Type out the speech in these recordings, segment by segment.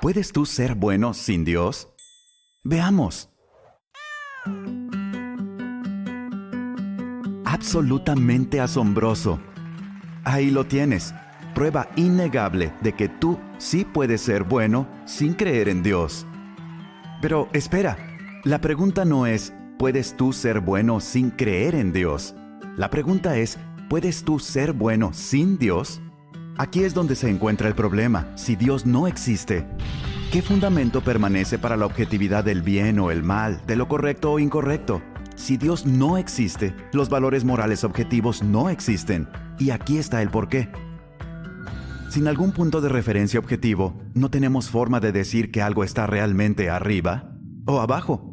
¿Puedes tú ser bueno sin Dios? Veamos. Absolutamente asombroso. Ahí lo tienes. Prueba innegable de que tú sí puedes ser bueno sin creer en Dios. Pero espera, la pregunta no es, ¿puedes tú ser bueno sin creer en Dios? La pregunta es, ¿puedes tú ser bueno sin Dios? Aquí es donde se encuentra el problema. Si Dios no existe, ¿qué fundamento permanece para la objetividad del bien o el mal, de lo correcto o incorrecto? Si Dios no existe, los valores morales objetivos no existen. Y aquí está el porqué. Sin algún punto de referencia objetivo, no tenemos forma de decir que algo está realmente arriba o abajo.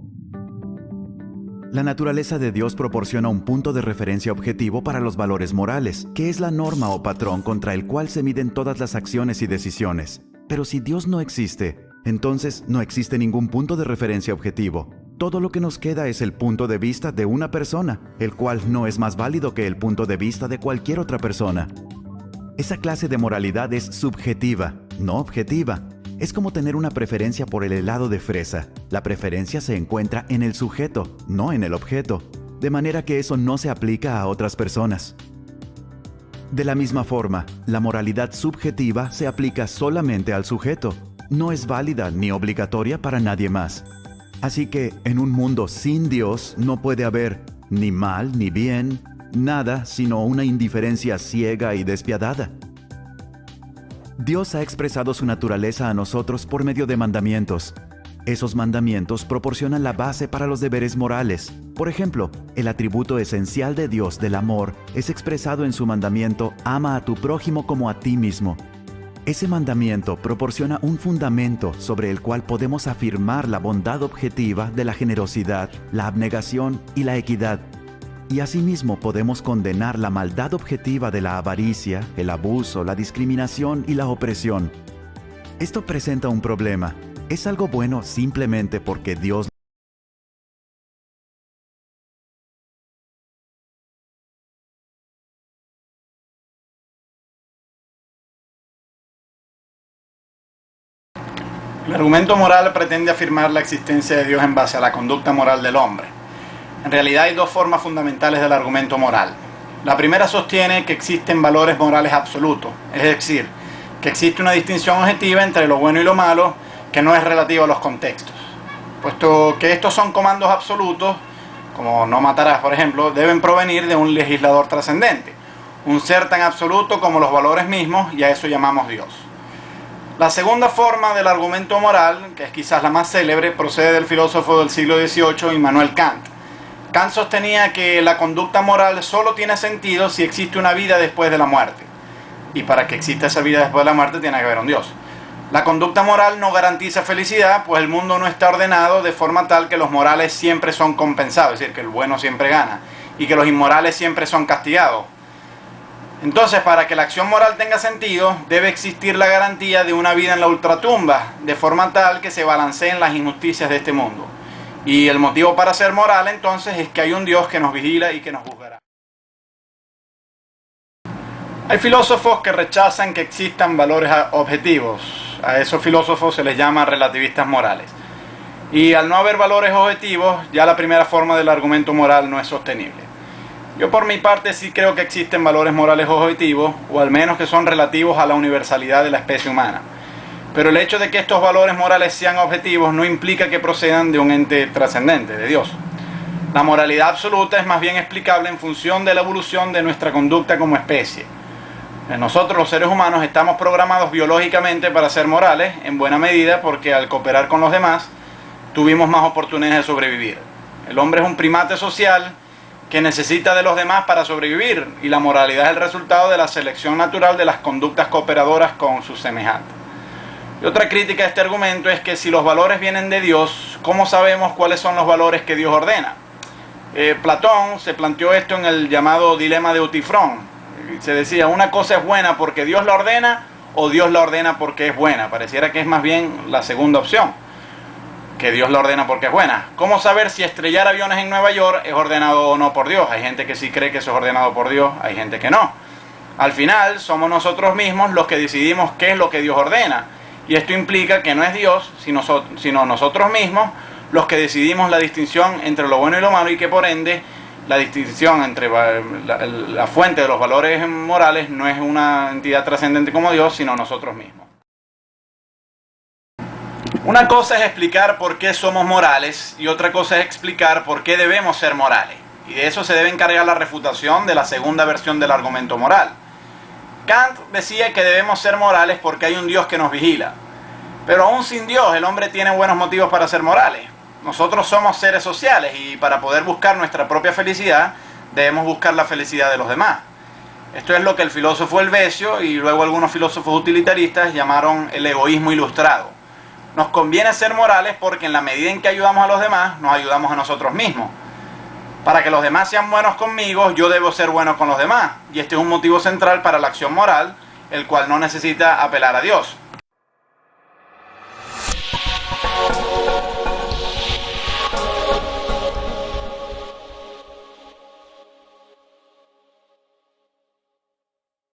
La naturaleza de Dios proporciona un punto de referencia objetivo para los valores morales, que es la norma o patrón contra el cual se miden todas las acciones y decisiones. Pero si Dios no existe, entonces no existe ningún punto de referencia objetivo. Todo lo que nos queda es el punto de vista de una persona, el cual no es más válido que el punto de vista de cualquier otra persona. Esa clase de moralidad es subjetiva, no objetiva. Es como tener una preferencia por el helado de fresa. La preferencia se encuentra en el sujeto, no en el objeto, de manera que eso no se aplica a otras personas. De la misma forma, la moralidad subjetiva se aplica solamente al sujeto. No es válida ni obligatoria para nadie más. Así que, en un mundo sin Dios no puede haber ni mal ni bien, nada sino una indiferencia ciega y despiadada. Dios ha expresado su naturaleza a nosotros por medio de mandamientos. Esos mandamientos proporcionan la base para los deberes morales. Por ejemplo, el atributo esencial de Dios del amor es expresado en su mandamiento «Ama a tu prójimo como a ti mismo». Ese mandamiento proporciona un fundamento sobre el cual podemos afirmar la bondad objetiva de la generosidad, la abnegación y la equidad. Y asimismo podemos condenar la maldad objetiva de la avaricia, el abuso, la discriminación y la opresión. Esto presenta un problema. ¿Es algo bueno simplemente porque Dios El argumento moral pretende afirmar la existencia de Dios en base a la conducta moral del hombre. En realidad hay dos formas fundamentales del argumento moral. La primera sostiene que existen valores morales absolutos, es decir, que existe una distinción objetiva entre lo bueno y lo malo que no es relativa a los contextos. Puesto que estos son comandos absolutos, como no matarás, por ejemplo, deben provenir de un legislador trascendente, un ser tan absoluto como los valores mismos, y a eso llamamos Dios. La segunda forma del argumento moral, que es quizás la más célebre, procede del filósofo del siglo XVIII, Immanuel Kant. Kant sostenía que la conducta moral solo tiene sentido si existe una vida después de la muerte. Y para que exista esa vida después de la muerte tiene que haber un Dios. La conducta moral no garantiza felicidad, pues el mundo no está ordenado de forma tal que los morales siempre son compensados, es decir, que el bueno siempre gana, y que los inmorales siempre son castigados. Entonces, para que la acción moral tenga sentido, debe existir la garantía de una vida en la ultratumba, de forma tal que se balanceen las injusticias de este mundo. Y el motivo para ser moral, entonces, es que hay un Dios que nos vigila y que nos juzgará. Hay filósofos que rechazan que existan valores objetivos. A esos filósofos se les llama relativistas morales. Y al no haber valores objetivos, ya la primera forma del argumento moral no es sostenible. Yo por mi parte sí creo que existen valores morales objetivos, o al menos que son relativos a la universalidad de la especie humana. Pero el hecho de que estos valores morales sean objetivos no implica que procedan de un ente trascendente, de Dios. La moralidad absoluta es más bien explicable en función de la evolución de nuestra conducta como especie. Nosotros, los seres humanos, estamos programados biológicamente para ser morales, en buena medida porque al cooperar con los demás, tuvimos más oportunidades de sobrevivir. El hombre es un primate social que necesita de los demás para sobrevivir, y la moralidad es el resultado de la selección natural de las conductas cooperadoras con sus semejantes. Y otra crítica a este argumento es que si los valores vienen de Dios, ¿cómo sabemos cuáles son los valores que Dios ordena? Platón se planteó esto en el llamado dilema de Eutifrón. Se decía, una cosa es buena porque Dios la ordena, o Dios la ordena porque es buena. Pareciera que es más bien la segunda opción, que Dios la ordena porque es buena. ¿Cómo saber si estrellar aviones en Nueva York es ordenado o no por Dios? Hay gente que sí cree que eso es ordenado por Dios, hay gente que no. Al final, somos nosotros mismos los que decidimos qué es lo que Dios ordena. Y esto implica que no es Dios, sino nosotros mismos los que decidimos la distinción entre lo bueno y lo malo, y que por ende la distinción entre la fuente de los valores morales no es una entidad trascendente como Dios, sino nosotros mismos. Una cosa es explicar por qué somos morales y otra cosa es explicar por qué debemos ser morales. Y de eso se debe encargar la refutación de la segunda versión del argumento moral. Kant decía que debemos ser morales porque hay un Dios que nos vigila. Pero aún sin Dios, el hombre tiene buenos motivos para ser morales. Nosotros somos seres sociales y para poder buscar nuestra propia felicidad, debemos buscar la felicidad de los demás. Esto es lo que el filósofo Helvesio y luego algunos filósofos utilitaristas llamaron el egoísmo ilustrado. Nos conviene ser morales porque en la medida en que ayudamos a los demás, nos ayudamos a nosotros mismos. Para que los demás sean buenos conmigo, yo debo ser bueno con los demás. Y este es un motivo central para la acción moral, el cual no necesita apelar a Dios.